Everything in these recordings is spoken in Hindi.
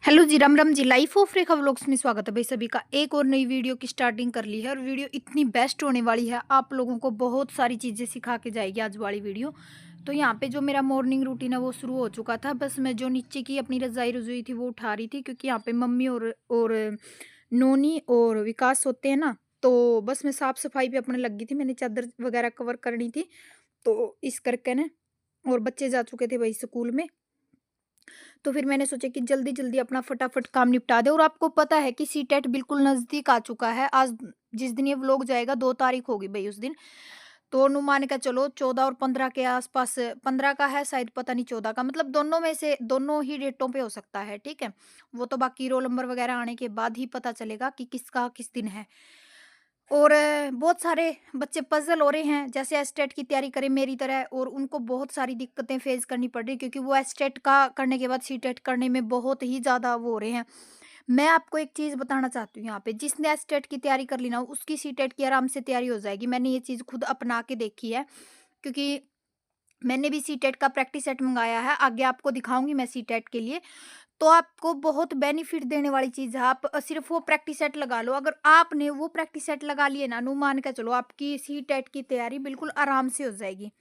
Hello ji, Ram Ram ji. Life of Rekha vlogs में स्वागत है भाई सभी का। एक और नई वीडियो की स्टार्टिंग कर ली है और वीडियो इतनी बेस्ट होने वाली है, आप लोगों को बहुत सारी चीज़ें सिखा के जाएगी आज वाली वीडियो। तो यहाँ पे जो मेरा मॉर्निंग रूटीन है वो शुरू हो चुका था। बस मैं जो नीचे की अपनी रजाई रजोई थी वो उठा रही थी, क्योंकि यहाँ पे मम्मी और नोनी और विकास होते हैं ना। तो बस मैं साफ सफाई पे अपने लग गई थी, मैंने चादर वगैरह कवर करनी थी। तो इस करके ना, और बच्चे जा चुके थे भाई स्कूल में। तो फिर मैंने सोचा कि जल्दी-जल्दी अपना फटाफट काम निपटा दें। और आपको पता है कि सीटेट बिल्कुल नज़दीक आ चुका है। आज जिस दिन ये व्लॉग जाएगा 2 तारीख होगी भई उस दिन। तो अनुमान का चलो 14 और 15 के आस-पास, 15 का है शायद, पता नहीं 14 का, मतलब दोनों में से दोनों ही डेटों पे हो सकता है, ठीक है? वो तो बाकी रोल नंबर वगैरह आने के बाद ही पता चलेगा कि किसका किस दिन है। और बहुत सारे बच्चे पज़ल हो रहे हैं, जैसे एस्टेट की तैयारी करें मेरी तरह, और उनको बहुत सारी दिक्कतें फेस करनी पड़ रही है, क्योंकि वो एस्टेट का करने के बाद सीटेट करने में बहुत ही ज़्यादा वो हो रहे हैं। मैं आपको एक चीज़ बताना चाहती हूँ यहाँ पे, जिसने एस्टेट की तैयारी कर ली ना, उसकी सीटेट की आराम से तैयारी हो जाएगी। मैंने ये चीज़ खुद अपना के देखी है, क्योंकि मैंने भी सीटेट का प्रैक्टिस सेट मंगाया है, आगे आपको दिखाऊंगी मैं सीटेट के लिए। तो आपको बहुत बेनिफिट देने वाली चीज़ है। आप सिर्फ़ वो प्रैक्टिस सेट लगा लो। अगर आपने वो प्रैक्टिस सेट लगा लिए ना, अनुमान के चलो आपकी सी टेट की तैयारी बिल्कुल आराम से हो जाएगी,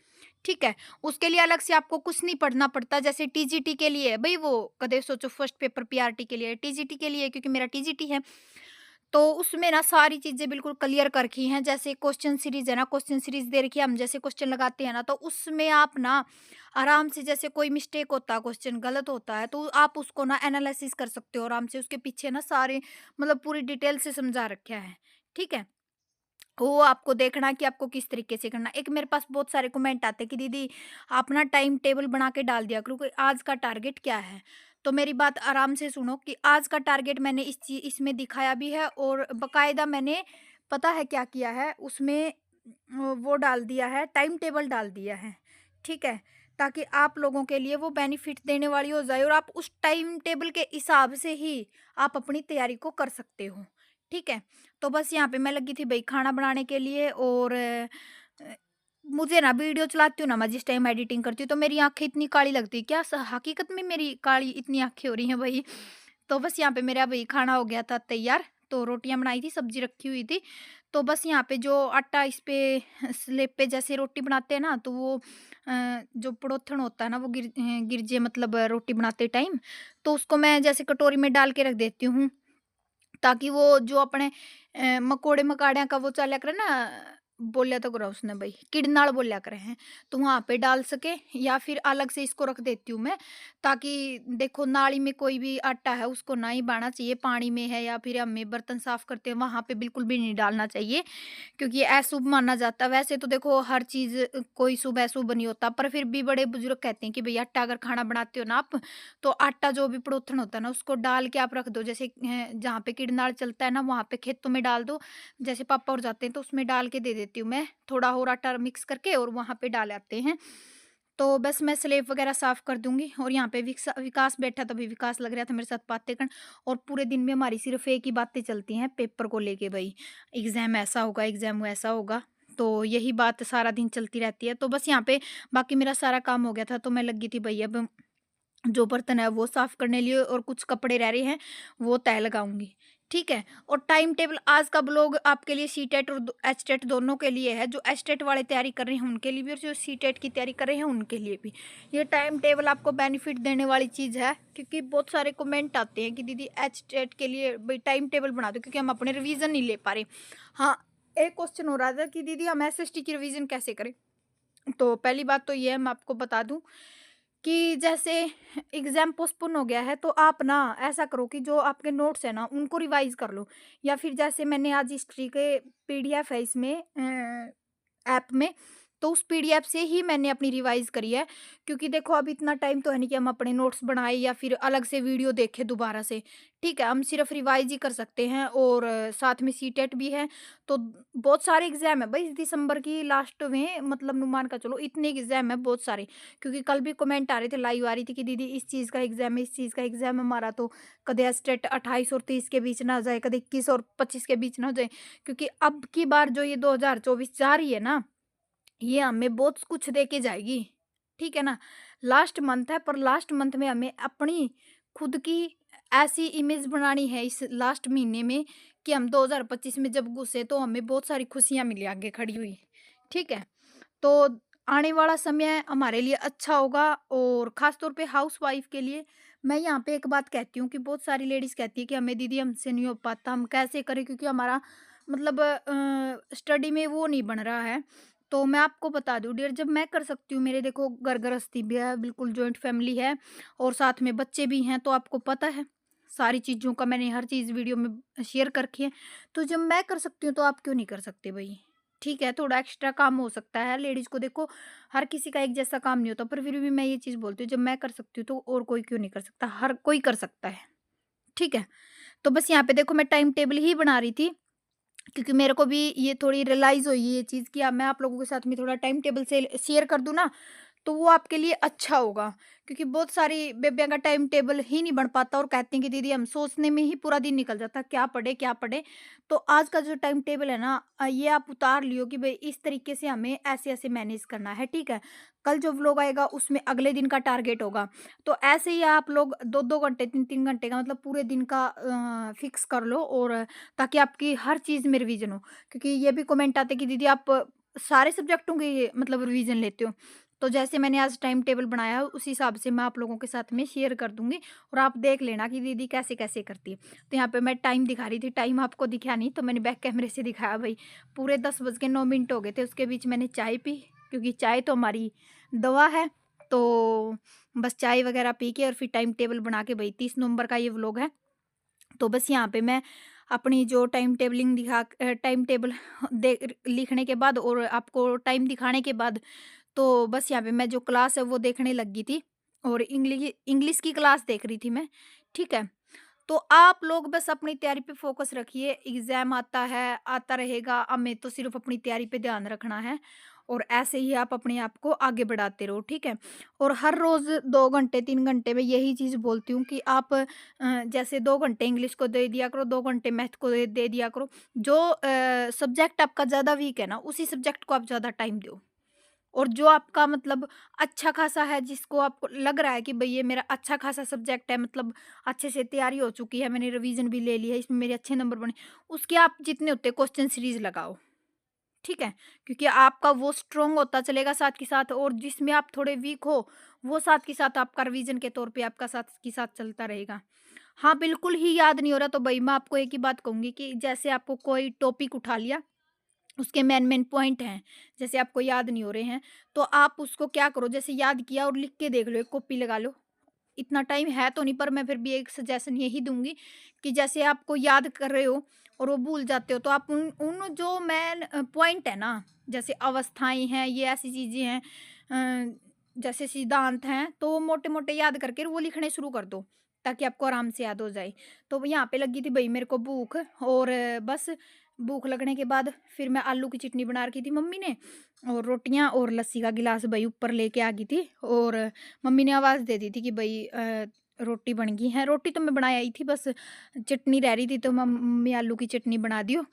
ठीक है? उसके लिए अलग से आपको कुछ नहीं पढ़ना पड़ता। जैसे टीजीटी के लिए है भई, वो कदे सोचो फर्स्ट पेपर पीआरटी के लिए, टीजीटी के लिए, क्योंकि मेरा टीजीटी है। तो उसमें ना सारी चीज़ें बिल्कुल क्लियर कर रखी हैं। जैसे क्वेश्चन सीरीज़ है ना, क्वेश्चन सीरीज़ दे रखी है, हम जैसे क्वेश्चन लगाते हैं ना, तो उसमें आप ना आराम से, जैसे कोई मिस्टेक होता है, क्वेश्चन गलत होता है, तो आप उसको ना एनालिसिस कर सकते हो आराम से। उसके पीछे ना सारे, मतलब पूरी डिटेल से समझा रखा है, ठीक है? वो आपको देखना है कि आपको किस तरीके से करना है। एक मेरे पास बहुत सारे कमेंट आते हैं कि दीदी आप ना टाइम टेबल बना के डाल दिया करो कि आज का टारगेट क्या है। तो मेरी बात आराम से सुनो कि आज का टारगेट मैंने इसमें दिखाया भी है, और बकायदा मैंने, पता है क्या किया है उसमें, वो डाल दिया है, टाइम टेबल डाल दिया है, ठीक है? ताकि आप लोगों के लिए वो बेनिफिट देने वाली हो जाए, और आप उस टाइम टेबल के हिसाब से ही आप अपनी तैयारी को कर सकते हो, ठीक है? तो बस यहाँ पे मैं लगी थी भई खाना बनाने के लिए। और मुझे ना वीडियो चलाती हूँ ना मैं, जिस टाइम एडिटिंग करती हूँ, तो मेरी आँखें इतनी काली लगती है। क्या हकीकत में मेरी काली इतनी आँखें हो रही हैं भई? तो बस यहाँ पे मेरा भई खाना हो गया था तैयार। तो रोटियाँ बनाई थी, सब्ज़ी रखी हुई थी। तो बस यहाँ पे जो आटा इस पे स्लेब पे जैसे रोटी बनाते हैं ना, तो वो जो पड़ोथन होता है ना, वो गिर जाए, मतलब रोटी बनाते टाइम। तो उसको मैं जैसे कटोरी में डाल के रख देती हूँ, ताकि वो जो अपने मकोड़े मकाड़िया का वो चल्या करे ना, बोलिया तो करा उसने भाई, किड़नाल बोलिया करे हैं, तो वहां पे डाल सके। या फिर अलग से इसको रख देती हूँ मैं, ताकि देखो नाली में कोई भी आटा है उसको ना ही बाना चाहिए, पानी में है या फिर हमें बर्तन साफ करते हैं वहां पे बिल्कुल भी नहीं डालना चाहिए, क्योंकि ये अशुभ माना जाता है। वैसे तो देखो हर चीज कोई शुभ अशुभ नहीं होता, पर फिर भी बड़े बुजुर्ग कहते हैं कि भई आटा अगर खाना बनाते हो ना आप, तो आटा जो भी पड़ोथन होता है ना, उसको डाल के आप रख दो। जैसे जहाँ पे कीड़नार चलता है ना, वहाँ पे खेतों में डाल दो। जैसे पापा और जाते हैं तो उसमें डाल के दे देती हूँ मैं, थोड़ा और आटा मिक्स करके, और वहाँ पे डाल आते हैं। तो बस मैं स्लेब वगैरह साफ कर दूंगी। और यहाँ पे विकास बैठा, तभी विकास लग रहा था मेरे साथ बातें करने। और पूरे दिन में हमारी सिर्फ एक ही बातें चलती हैं पेपर को लेके, भाई एग्जाम ऐसा होगा, एग्जाम ऐसा होगा। तो यही बात सारा दिन चलती रहती है। तो बस यहाँ पे बाकी मेरा सारा काम हो गया था, तो मैं लगी थी भैया, अब जो बर्तन है वो साफ करने लिए, और कुछ कपड़े रह रहे हैं वो तय लगाऊंगी, ठीक है? और टाइम टेबल आज का ब्लॉग आपके लिए सी टेट और एच टेट दोनों के लिए है। जो एच टेट वाले तैयारी कर रहे हैं उनके लिए भी, और जो सी टेट की तैयारी कर रहे हैं उनके लिए भी। ये टाइम टेबल आपको बेनिफिट देने वाली चीज़ है, क्योंकि बहुत सारे कमेंट आते हैं कि दीदी एच टेट के लिए भाई टाइम टेबल बना दो, क्योंकि हम अपने रिवीजन नहीं ले पा रहे। हाँ, एक क्वेश्चन हो रहा था कि दीदी हम एस एस टी की रिवीजन कैसे करें। तो पहली बात तो ये है, मैं आपको बता दूं कि जैसे एग्ज़ाम पोस्टपोन हो गया है, तो आप ना ऐसा करो कि जो आपके नोट्स हैं ना उनको रिवाइज़ कर लो। या फिर जैसे मैंने आज हिस्ट्री के पीडीएफ है इसमें ऐप में, तो उस पीडीएफ से ही मैंने अपनी रिवाइज़ करी है। क्योंकि देखो अब इतना टाइम तो है नहीं कि हम अपने नोट्स बनाएँ या फिर अलग से वीडियो देखें दोबारा से, ठीक है? हम सिर्फ़ रिवाइज़ ही कर सकते हैं। और साथ में सीटेट भी है। तो बहुत सारे एग्ज़ाम है भई इस दिसंबर की लास्ट में, मतलब अनुमान का चलो इतने एग्ज़ाम है बहुत सारे। क्योंकि कल भी कमेंट आ रहे थे, लाइव आ रही थी कि दीदी इस चीज़ का एग्ज़ाम है, इस चीज़ का एग्ज़ाम है हमारा, तो कदे एस्टेट 28 और 30 के बीच ना हो जाए, कदे 21 और 25 के बीच ना हो जाए। क्योंकि अब की बार जो ये 2024 जा रही है ना, ये हमें बहुत कुछ दे के जाएगी, ठीक है ना? लास्ट मंथ है, पर लास्ट मंथ में हमें अपनी खुद की ऐसी इमेज बनानी है इस लास्ट महीने में कि हम 2025 में जब घुसे तो हमें बहुत सारी खुशियाँ मिली आगे खड़ी हुई, ठीक है? तो आने वाला समय हमारे लिए अच्छा होगा और ख़ास तौर पे हाउसवाइफ़ के लिए मैं यहाँ पे एक बात कहती हूँ कि बहुत सारी लेडीज़ कहती है कि हमें दीदी हमसे नहीं हो पाता, हम कैसे करें क्योंकि हमारा मतलब स्टडी में वो नहीं बन रहा है। तो मैं आपको बता दूँ डियर, जब मैं कर सकती हूँ, मेरे देखो घर गृहस्थी भी है, बिल्कुल जॉइंट फैमिली है और साथ में बच्चे भी हैं, तो आपको पता है सारी चीज़ों का मैंने हर चीज़ वीडियो में शेयर कर रखी है। तो जब मैं कर सकती हूँ तो आप क्यों नहीं कर सकते भई? ठीक है, थोड़ा एक्स्ट्रा काम हो सकता है, लेडीज़ को देखो हर किसी का एक जैसा काम नहीं होता, पर फिर भी मैं ये चीज़ बोलती हूँ जब मैं कर सकती हूँ तो और कोई क्यों नहीं कर सकता? हर कोई कर सकता है, ठीक है? तो बस यहाँ पे देखो मैं टाइम टेबल ही बना रही थी क्योंकि मेरे को भी ये थोड़ी रियलाइज़ हुई ये चीज़ कि अब मैं आप लोगों के साथ में थोड़ा टाइम टेबल से शेयर कर दूँ ना, तो वो आपके लिए अच्छा होगा। क्योंकि बहुत सारी बेबियाँ का टाइम टेबल ही नहीं बन पाता और कहती हैं कि दीदी हम सोचने में ही पूरा दिन निकल जाता है, क्या पढ़े, क्या पढ़े? तो आज का जो टाइम टेबल है ना ये आप उतार लियो कि भई इस तरीके से हमें ऐसे-ऐसे मैनेज करना है, ठीक है? कल जो व्लॉग आएगा उसमें अगले दिन का टारगेट होगा। तो ऐसे ही आप लोग 2-2 घंटे, 3-3 घंटे का मतलब पूरे दिन का फिक्स कर लो और ताकि आपकी हर चीज़ में रिवीज़न हो। क्योंकि ये भी कमेंट आते हैं कि दीदी आप सारे सब्जेक्टों की मतलब रिवीज़न लेते हो। तो जैसे मैंने आज टाइम टेबल बनाया है उसी हिसाब से मैं आप लोगों के साथ में शेयर कर दूँगी और आप देख लेना कि दीदी कैसे-कैसे करती है। तो यहाँ पे मैं टाइम दिखा रही थी, टाइम आपको दिखा नहीं तो मैंने बैक कैमरे से दिखाया भई। पूरे 10 बज के 9 मिनट हो गए थे, उसके बीच मैंने चाय पी क्योंकि चाय तो हमारी दवा है। तो बस चाय वगैरह पी के और फिर टाइम टेबल बना के भई 30 नवंबर का ये व्लॉग है। तो बस यहाँ पे मैं अपनी जो टाइम टेबल दे लिखने के बाद और आपको टाइम दिखाने के बाद तो बस यहाँ पे मैं जो क्लास है वो देखने लग गई थी और इंग्लिश की क्लास देख रही थी मैं, ठीक है? तो आप लोग बस अपनी तैयारी पे फ़ोकस रखिए, एग्ज़ाम आता है, आता रहेगा, हमें तो सिर्फ़ अपनी तैयारी पे ध्यान रखना है और ऐसे ही आप अपने आप को आगे बढ़ाते रहो, ठीक है? और हर रोज़ 2 घंटे, 3 घंटे में यही चीज़ बोलती हूँ कि आप जैसे 2 घंटे इंग्लिश को दे दिया करो, 2 घंटे मैथ को दे दिया करो। जो सब्जेक्ट आपका ज़्यादा वीक है ना, उसी सब्जेक्ट को आप ज़्यादा टाइम दो। और जो आपका मतलब अच्छा खासा है जिसको आपको लग रहा है कि भई ये मेरा अच्छा खासा सब्जेक्ट है, मतलब अच्छे से तैयारी हो चुकी है, मैंने रिवीजन भी ले ली है, इसमें मेरे अच्छे नंबर बने, उसके आप जितने होते हैं क्वेश्चन सीरीज लगाओ, ठीक है? क्योंकि आपका वो स्ट्रॉन्ग होता चलेगा साथ के साथ और जिसमें आप थोड़े वीक हो वो साथ के साथ आपका रिवीजन के तौर पे आपका साथ के साथ चलता रहेगा। हाँ, बिल्कुल ही याद नहीं हो रहा तो भई मैं आपको एक ही बात कहूंगी कि जैसे आपको कोई टॉपिक उठा लिया, उसके मेन-मेन पॉइंट हैं, जैसे आपको याद नहीं हो रहे हैं, तो आप उसको क्या करो, जैसे याद किया और लिख के देख लो, एक कॉपी लगा लो। इतना टाइम है तो नहीं, पर मैं फिर भी एक सजेशन यही दूँगी कि जैसे आपको याद कर रहे हो और वो भूल जाते हो, तो आप उन उन जो मेन पॉइंट है ना, जैसे अवस्थाएँ हैं, ये ऐसी चीज़ें हैं जैसे सिद्धांत हैं, तो वो मोटे-मोटे याद करके वो लिखने शुरू कर दो, ताकि आपको आराम से याद हो जाए। तो यहाँ पे लगी थी भई मेरे को भूख और बस भूख लगने के बाद फिर मैं आलू की चटनी बना रखी थी मम्मी ने और रोटियां और लस्सी का गिलास भाई ऊपर लेके आ गई थी और मम्मी ने आवाज़ दे दी थी कि भाई रोटी बन गई है। रोटी तो मैं बनाई आई थी, बस चटनी रह रही थी तो मम्मी आलू की चटनी बना दियो।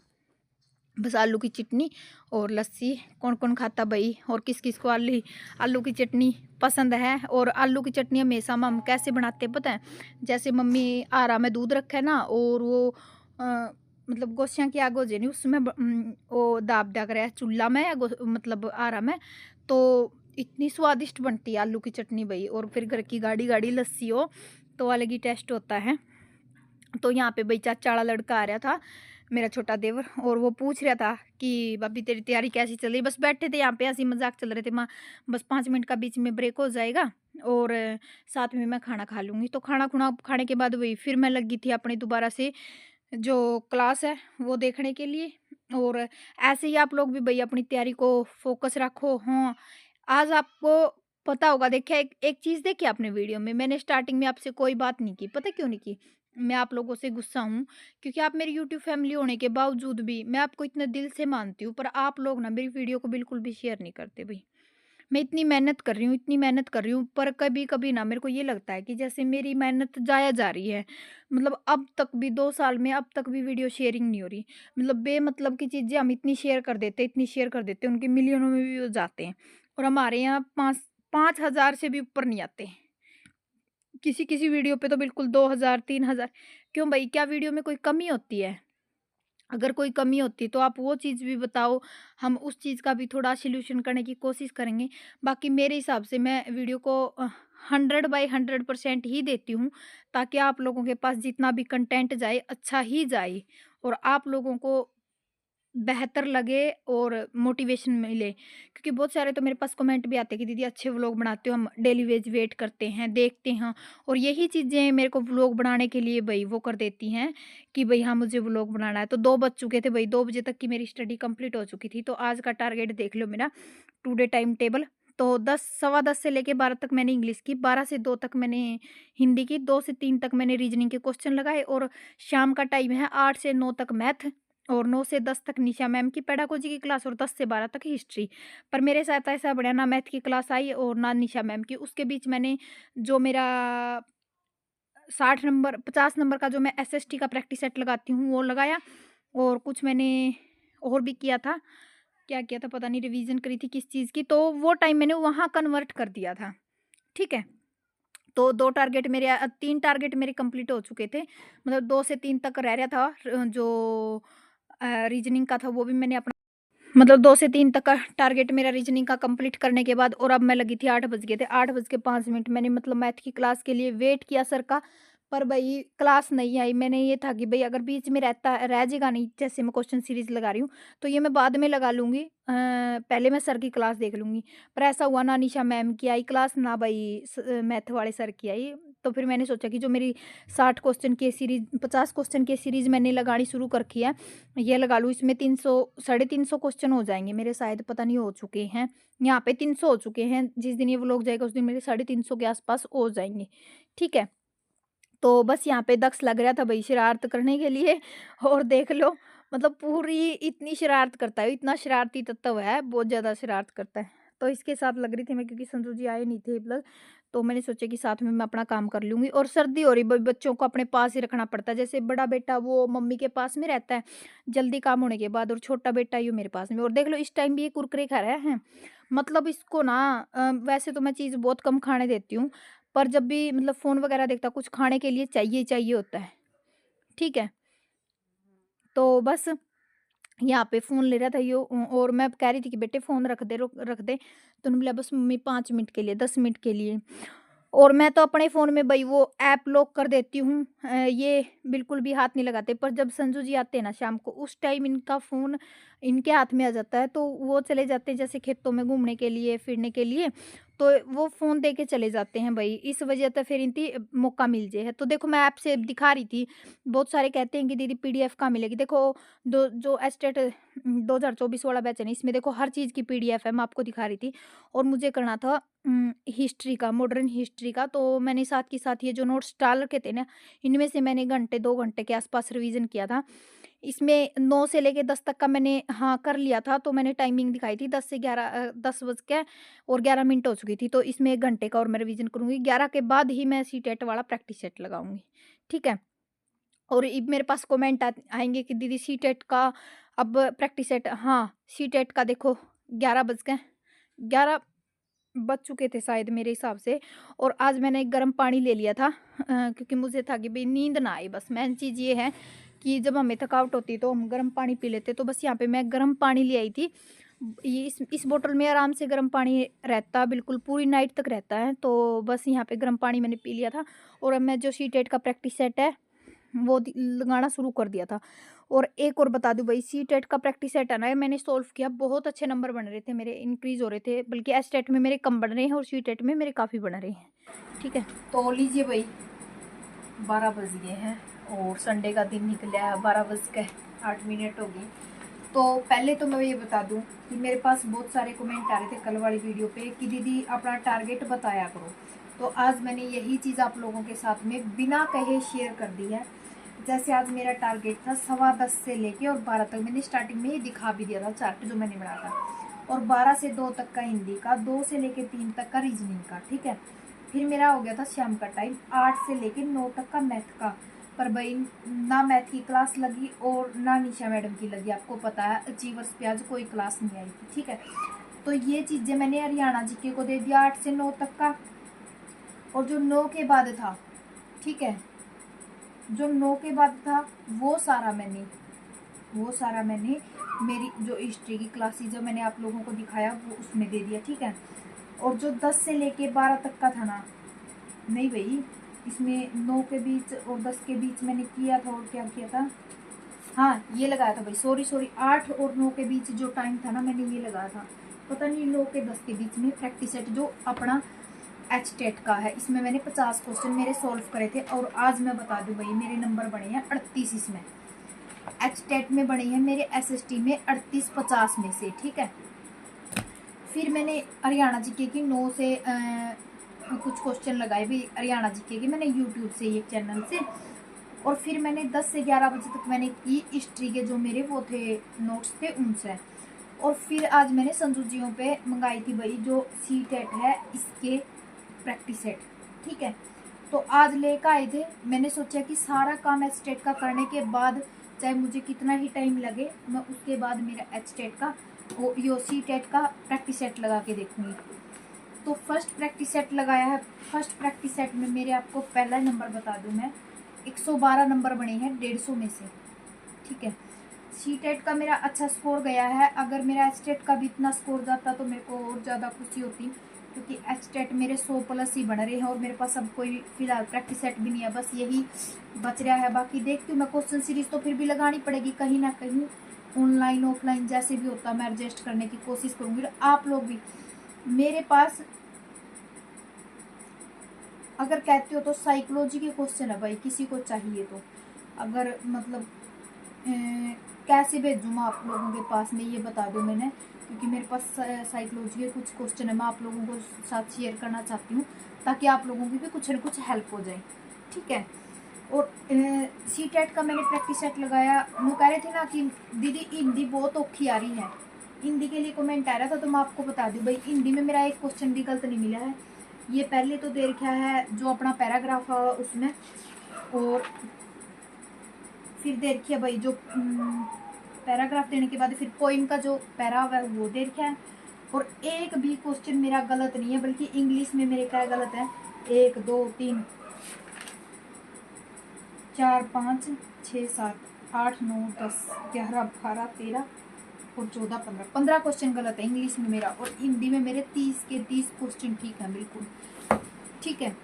बस आलू की चटनी और लस्सी, कौन कौन खाता भाई और किस किस को आलू आलू की चटनी पसंद है। और आलू की चटनी हमेशा हम कैसे बनाते हैं पता है, जैसे मम्मी आरा में दूध रखा है ना और वो मतलब गोसियाँ की आग हो जानी उसमें वो दाब दिया करे चूल्हा में या मतलब आरा में, तो इतनी स्वादिष्ट बनती है आलू की चटनी भाई। और फिर घर की गाढ़ी गाढ़ी लस्सी हो तो अलग ही टेस्ट होता है। तो यहाँ पे भाई चाचा वाला लड़का आ रहा था, मेरा छोटा देवर, और वो पूछ रहा था कि भाभी तेरी तैयारी कैसी चल रही। बस बैठे थे यहाँ पे ऐसे ही मजाक चल रहे थे माँ, बस 5 मिनट का बीच में ब्रेक हो जाएगा और साथ में मैं खाना खा लूँगी। तो खाना खुना खाने के बाद वही फिर मैं लगी थी अपनी दोबारा से जो क्लास है वो देखने के लिए। और ऐसे ही आप लोग भी भई अपनी तैयारी को फ़ोकस रखो। हाँ, आज आपको पता होगा, देखिए एक एक चीज़ देखी आपने वीडियो में, मैंने स्टार्टिंग में आपसे कोई बात नहीं की, पता है क्यों नहीं की? मैं आप लोगों से गुस्सा हूँ क्योंकि आप मेरी यूट्यूब फैमिली होने के बावजूद भी मैं आपको इतने दिल से मानती हूँ, पर आप लोग ना मेरी वीडियो को बिल्कुल भी शेयर नहीं करते भई। मैं इतनी मेहनत कर रही हूँ, इतनी मेहनत कर रही हूँ, पर कभी-कभी ना मेरे को ये लगता है कि जैसे मेरी मेहनत ज़ाया जा रही है। मतलब अब तक भी 2 साल में अब तक भी वीडियो शेयरिंग नहीं हो रही। मतलब बेमतलब की चीज़ें हम इतनी शेयर कर देते हैं, इतनी शेयर कर देते हैं, उनके मिलियनों में व्यूज़ जाते हैं और हमारे यहाँ 5 5,000 से भी ऊपर नहीं आते। किसी किसी वीडियो पे तो बिल्कुल 2000 3000। क्यों भाई, क्या वीडियो में कोई कमी होती है? अगर कोई कमी होती है तो आप वो चीज़ भी बताओ, हम उस चीज़ का भी थोड़ा सॉल्यूशन करने की कोशिश करेंगे। बाकी मेरे हिसाब से मैं वीडियो को 100/100% ही देती हूँ, ताकि आप लोगों के पास जितना भी कंटेंट जाए अच्छा ही जाए और आप लोगों को बेहतर लगे और मोटिवेशन मिले। क्योंकि बहुत सारे तो मेरे पास कमेंट भी आते हैं कि दीदी अच्छे व्लॉग बनाते हो, हम डेली वेट करते हैं, देखते हैं। और यही चीज़ें मेरे को व्लॉग बनाने के लिए भई वो कर देती हैं कि भई हाँ, मुझे व्लॉग बनाना है। तो 2 बज चुके थे भई, 2 बजे तक की मेरी स्टडी कंप्लीट हो चुकी थी। तो आज का टारगेट देख लो मेरा, टुडे टाइम टेबल। तो 10 सवा 10 से लेके 12 तक मैंने इंग्लिश की, 12 से 2 तक मैंने हिंदी की, 2 से 3 तक मैंने रीजनिंग के क्वेश्चन लगाए और शाम का टाइम है 8 से 9 तक मैथ और 9 से 10 तक निशा मैम की पेडागोजी की क्लास और 10 से 12 तक हिस्ट्री। पर मेरे साथ ऐसा बढ़िया ना मैथ की क्लास आई और ना निशा मैम की। उसके बीच मैंने जो मेरा 60 नंबर 50 नंबर का जो मैं एसएसटी का प्रैक्टिस सेट लगाती हूँ वो लगाया और कुछ मैंने और भी किया था। क्या किया था पता नहीं, रिवीजन करी थी किस चीज़ की, तो वो टाइम मैंने वहाँ कन्वर्ट कर दिया था। ठीक है? तो 2 टारगेट मेरे 3 टारगेट मेरे कंप्लीट हो चुके थे। मतलब 2 से 3 तक रह रहा था। जो रीजनिंग का था वो भी मैंने अपना, मतलब 2 से 3 तक का टारगेट मेरा रीजनिंग का कंप्लीट करने के बाद, और अब मैं लगी थी 8 बज गए थे, 8 बज के 5 मिनट मैंने मतलब मैथ की क्लास के लिए वेट किया सर का। पर भई क्लास नहीं आई। मैंने ये था कि भई अगर बीच में रह जाएगा नहीं, जैसे मैं क्वेश्चन सीरीज़ लगा रही हूँ, तो ये मैं बाद में लगा लूँगी। पहले मैं सर की क्लास देख लूँगी। पर ऐसा हुआ ना निशा मैम की आई क्लास, ना भई मैथ वाले सर की आई। तो फिर मैंने सोचा कि जो मेरी 60 क्वेश्चन की सीरीज़ 50 क्वेश्चन की सीरीज़ मैंने लगानी शुरू कर रखी है, ये लगा लूँ इसमें 300 साढ़े 300 क्वेश्चन हो जाएँगे मेरे, शायद पता नहीं हो चुके हैं। यहाँ पे 300 हो चुके हैं, जिस दिन ये व्लॉग जाएगा उस दिन मेरे 350 के आस-पास हो जाएँगे। ठीक है? तो बस यहाँ पे दक्ष लग रहा था भई शरारत करने के लिए और देख लो, मतलब पूरी इतनी शरारत करता है, इतना शरारती तत्व है, बहुत ज़्यादा शरारत करता है। तो इसके साथ लग रही थी मैं, क्योंकि संजू जी आए नहीं थे अब तक, तो मैंने सोचा कि साथ में मैं अपना काम कर लूँगी। और सर्दी हो रही, ब बच्चों को अपने पास ही रखना पड़ता है। जैसे बड़ा बेटा वो मम्मी के पास में रहता है, जल्दी काम होने के बाद, और छोटा बेटा यूँ मेरे पास में। और देख लो इस टाइम भी ये कुरकुरे खा रहा है। मतलब इसको ना वैसे तो मैं चीज़ बहुत कम खाने देती हूँ, पर जब भी मतलब फ़ोन वगैरह देखता है, कुछ खाने के लिए चाहिए ही चाहिए होता है। ठीक है? तो बस यहाँ पे फ़ोन ले रहा था यो, और मैं कह रही थी कि बेटे फ़ोन रख दे। तो उन्होंने बोला बस मम्मी 5 मिनट के लिए, 10 मिनट के लिए। और मैं तो अपने फ़ोन में भई वो ऐप लॉक कर देती हूँ। ये बिल्कुल भी हाथ नहीं लगाते। पर जब संजू जी आते हैं ना शाम को, उस टाइम इनका फ़ोन इनके हाथ में आ जाता है, तो वो चले जाते हैं जैसे खेतों में घूमने के लिए, फिरने के लिए, तो वो फ़ोन दे के चले जाते हैं भई। इस वजह से फिर इनकी मौका मिल जे है। तो देखो मैं ऐप से दिखा रही थी, बहुत सारे कहते हैं कि दीदी पीडीएफ कहाँ मिलेगी? देखो, दो जो एस्टेट 2024 वाला बैच है ना, इसमें देखो हर चीज़ की पीडीएफ है, मैं आपको दिखा रही थी। और मुझे करना था हिस्ट्री का, मॉडर्न हिस्ट्री का, तो मैंने साथ के साथ ये जो नोट्स डाल रखे थे ना, इनमें से मैंने घंटे 2 घंटे के आसपास रिवीजन किया था। इसमें 9 से लेके 10 तक का मैंने हाँ कर लिया था। तो मैंने टाइमिंग दिखाई थी 10 से 11, 10 बज के और 11 मिनट हो चुकी थी। तो इसमें 1 घंटे का और मैं रिवीजन करूँगी। 11 के बाद ही मैं सीटेट वाला प्रैक्टिस सेट लगाऊँगी। ठीक है? और इ मेरे पास कमेंट आएँगे कि दीदी सीटेट का अब प्रैक्टिस सेट, हाँ, सीटेट का देखो 11 बज गए, 11 बज चुके थे शायद मेरे हिसाब से। और आज मैंने एक गर्म पानी ले लिया था, क्योंकि मुझे था कि भई नींद ना आए। बस मेन चीज़ ये है कि जब हमें थकावट होती है तो हम गर्म पानी पी लेते हैं। तो बस यहाँ पे मैं गर्म पानी ले आई थी। ये इस बोतल में आराम से गर्म पानी रहता, बिल्कुल पूरी नाइट तक रहता है। तो बस यहाँ पे गर्म पानी मैंने पी लिया था। और अब मैं जो सीटेट का प्रैक्टिस सेट है वो लगाना शुरू कर दिया था। और एक और बता दूं भाई, सी टेट का प्रैक्टिस सेट है ना, ये मैंने सोल्व किया, बहुत अच्छे नंबर बन रहे थे मेरे, इंक्रीज हो रहे थे, बल्कि एस टेट में मेरे कम बन रहे हैं और सी टेट में मेरे काफ़ी बन रहे हैं। ठीक है? तो लीजिए भाई, 12 बज गए हैं और संडे का दिन निकला है, 12 बज के 8 मिनट हो गई। तो पहले तो मैं ये बता दूं कि मेरे पास बहुत सारे कमेंट आ रहे थे कल वाली वीडियो पे कि दीदी अपना टारगेट बताया करो। तो आज मैंने यही चीज़ आप लोगों के साथ में बिना कहे शेयर कर दी है। जैसे आज मेरा टारगेट था 10:15 से लेके और 12 तक, मैंने स्टार्टिंग में ही दिखा भी दिया था चार्ट जो मैंने बनाया था। और 12 से 2 तक का हिंदी का, 2 से लेके 3 तक का रीजनिंग का। ठीक है? फिर मेरा हो गया था शाम का टाइम 8 से लेके 9 तक का मैथ का। पर भाई ना मैथ की क्लास लगी और ना निशा मैडम की लगी। आपको पता है अचीवर्स पे आज कोई क्लास नहीं आई थी। ठीक है? तो ये चीज़ें मैंने हरियाणा जीके को दे दिया 8 से 9 तक का। और जो 9 के बाद था, ठीक है, जो 9 के बाद था वो सारा मैंने मेरी जो हिस्ट्री की क्लासेस जो मैंने आप लोगों को दिखाया वो उसमें दे दिया, ठीक है। और जो 10 से लेके 12 तक का था ना, नहीं भाई, इसमें 9 के बीच और 10 के बीच मैंने किया था, और क्या किया था, हाँ ये लगाया था भाई, सॉरी 8 और 9 के बीच जो टाइम था ना, मैंने ये लगाया था, पता नहीं 9 के 10 के बीच में प्रैक्टिस सेट जो अपना एच टेट का है, इसमें मैंने 50 क्वेश्चन मेरे सॉल्व करे थे। और आज मैं बता दूं भाई, मेरे नंबर बने हैं 38 इसमें, एच टेट में बने हैं मेरे SST में 38-50 में से, ठीक है। फिर मैंने हरियाणा जीके की 9 से कुछ क्वेश्चन लगाए भी हरियाणा जीके की, मैंने यूट्यूब से, ये चैनल से। और फिर मैंने 10 से 11 बजे तक मैंने की हिस्ट्री के जो मेरे वो थे नोट्स थे उनसे। और फिर आज मैंने संजू जियों पे मंगाई थी भाई जो सी-टेट है इसके प्रैक्टिस सेट, ठीक है। तो आज लेकर आए थे, मैंने सोचा कि सारा काम एच-टेट का करने के बाद चाहे मुझे कितना ही टाइम लगे, मैं उसके बाद मेरा एच-टेट का यो सी-टेट का प्रैक्टिस सेट लगा के देखूंगी। तो फर्स्ट प्रैक्टिस सेट लगाया है। फर्स्ट प्रैक्टिस सेट में मेरे आपको पहला नंबर बता दूं मैं, 112 नंबर बने हैं 150 में से, ठीक है। सी-टेट का मेरा अच्छा स्कोर गया है, अगर मेरा एच-टेट का भी इतना स्कोर जाता तो मेरे को और ज़्यादा खुशी होती, क्योंकि एच-टेट मेरे 100+ ही बन रहे हैं और मेरे पास अब कोई फिलहाल प्रैक्टिस सेट भी नहीं है, बस यही बच रहा है। बाकी देखती हूँ मैं, क्वेश्चन सीरीज तो फिर भी लगानी पड़ेगी कहीं ना कहीं, ऑनलाइन ऑफलाइन जैसे भी होता मैं एडजस्ट करने की कोशिश करूँगी। आप लोग भी, मेरे पास अगर कहते हो तो साइकोलॉजी के क्वेश्चन है भाई, किसी को चाहिए तो, अगर मतलब कैसे भेजूँ मैं आप लोगों के पास में, ये बता दूँ मैंने, क्योंकि मेरे पास साइकोलॉजी के कुछ क्वेश्चन है, मैं आप लोगों को साथ शेयर करना चाहती हूँ ताकि आप लोगों की भी कुछ न कुछ हेल्प हो जाए, ठीक है। और सी-टेट का मैंने प्रैक्टिस सेट लगाया। वो कह रहे थे ना कि दीदी हिंदी बहुत औखी आ रही है, हिंदी के लिए कमेंट आ रहा था, तो मैं आपको बता दूं भाई, हिंदी में मेरा एक क्वेश्चन भी गलत नहीं मिला है। ये पहले तो दे रखा है जो अपना पैराग्राफ है उसमें, और फिर दे रखी है भाई जो पैराग्राफ देने के बाद फिर पोइम का जो पैरा है वो दे रखा है। और एक भी क्वेश्चन मेरा गलत नहीं है, बल्कि इंग्लिश में मेरे क्या गलत है, 1 2 3 4 5 6 7 8 9 10 11 12 13 और 14 15 क्वेश्चन गलत है इंग्लिश में मेरा, और हिंदी में मेरे 30 के 30 क्वेश्चन ठीक है, बिल्कुल ठीक है।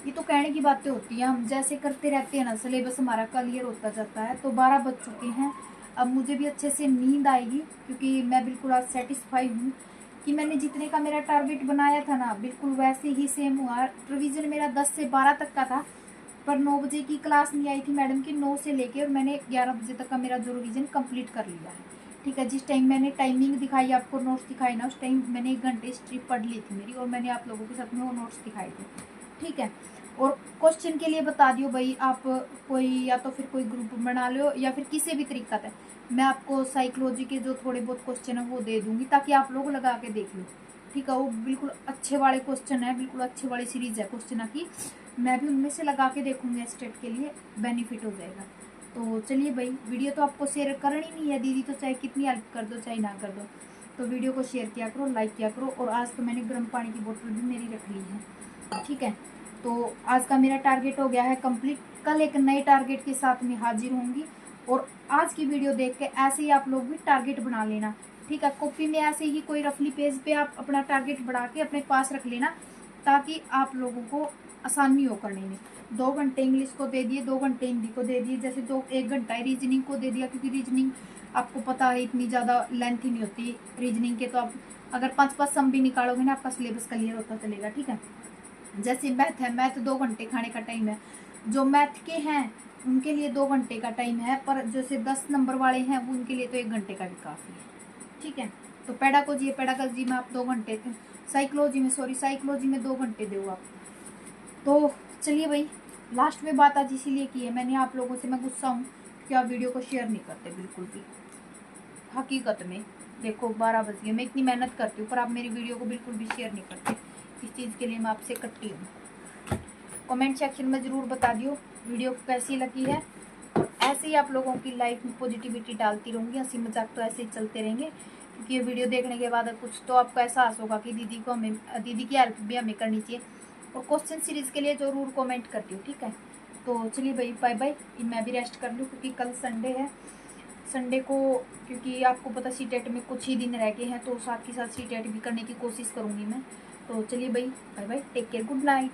ये तो कहने की बातें होती हैं, हम जैसे करते रहते हैं ना, सिलेबस हमारा क्लियर होता जाता है। तो 12 बज चुके हैं, अब मुझे भी अच्छे से नींद आएगी, क्योंकि मैं बिल्कुल आज सेटिस्फाई हूँ कि मैंने जितने का मेरा टारगेट बनाया था ना, बिल्कुल वैसे ही सेम हुआ। रिवीजन मेरा 10 से 12 तक का था, पर 9 बजे की क्लास नहीं आई थी मैडम की, 9 से लेके, और मैंने 11 बजे तक का मेरा जो रिवीजन कंप्लीट कर लिया है, ठीक है। जिस टाइम मैंने टाइमिंग दिखाई आपको, नोट्स दिखाई ना, उस टाइम मैंने 1 घंटे स्ट्रिप पढ़ ली थी मेरी, और मैंने आप लोगों के साथ में वो नोट्स दिखाए थे, ठीक है। और क्वेश्चन के लिए बता दियो भाई, आप कोई या तो फिर कोई ग्रुप बना लो या फिर किसी भी तरीका से मैं आपको साइकोलॉजी के जो थोड़े बहुत क्वेश्चन है वो दे दूंगी, ताकि आप लोग लगा के देख लो, ठीक है। वो बिल्कुल अच्छे वाले क्वेश्चन है, बिल्कुल अच्छे वाली सीरीज है क्वेश्चन की, मैं भी उनमें से लगा के देखूंगी, स्टेट के लिए बेनिफिट हो जाएगा। तो चलिए भाई, वीडियो तो आपको शेयर करनी नहीं है दीदी, तो चाहे कितनी हेल्प कर दो चाहे ना कर दो, तो वीडियो को शेयर किया करो, लाइक किया करो। और आज तो मैंने गर्म पानी की बोतल भी मेरी रख ली है, ठीक है। तो आज का मेरा टारगेट हो गया है कंप्लीट, कल एक नए टारगेट के साथ में हाजिर होंगी। और आज की वीडियो देख के ऐसे ही आप लोग भी टारगेट बना लेना, ठीक है। कॉपी में ऐसे ही कोई रफली पेज पे आप अपना टारगेट बढ़ा के अपने पास रख लेना, ताकि आप लोगों को आसानी हो करने में। 2 घंटे इंग्लिश को दे दिए, 2 घंटे हिंदी को दे दिए, जैसे 1 घंटा रीजनिंग को दे दिया, क्योंकि रीजनिंग आपको पता है इतनी ज़्यादा लेंथ ही नहीं होती रीजनिंग के, तो आप अगर 5 सम भी निकालोगे ना, आपका सिलेबस क्लियर होता चलेगा, ठीक है। जैसे मैथ है, मैथ 2 घंटे खाने का टाइम है, जो मैथ के हैं उनके लिए 2 घंटे का टाइम है, पर जैसे 10 नंबर वाले हैं वो उनके लिए तो 1 घंटे का भी काफ़ी है, ठीक है। तो पेडागोजी में आप 2 घंटे, साइकोलॉजी में 2 घंटे दो आप। तो चलिए भाई, लास्ट में बात आज इसीलिए की है मैंने आप लोगों से, मैं गुस्सा हूँ कि आप वीडियो को शेयर नहीं करते बिल्कुल भी। हकीकत में देखो 12 बज गए, मैं इतनी मेहनत करती हूँ पर आप मेरी वीडियो को बिल्कुल भी शेयर नहीं करते, इस चीज़ के लिए मैं आपसे कट्टी हूँ। कमेंट सेक्शन में ज़रूर बता दियो वीडियो कैसी लगी है, और ऐसे ही आप लोगों की लाइफ में पॉजिटिविटी डालती रहूँगी, हंसी मजाक तो ऐसे ही चलते रहेंगे, क्योंकि ये वीडियो देखने के बाद कुछ तो आपको एहसास होगा कि दीदी की हेल्प भी हमें करनी चाहिए। और क्वेश्चन सीरीज के लिए जरूर कमेंट करती हूँ, ठीक है। तो चलिए भाई, बाय बाय। मैं भी रेस्ट कर लूँ क्योंकि कल संडे है। संडे को, क्योंकि आपको पता सीटेट में कुछ ही दिन रह गए हैं, तो साथ ही साथ सीटेट भी करने की कोशिश करूँगी मैं। तो चलिए भाई, bye bye, take care, good night.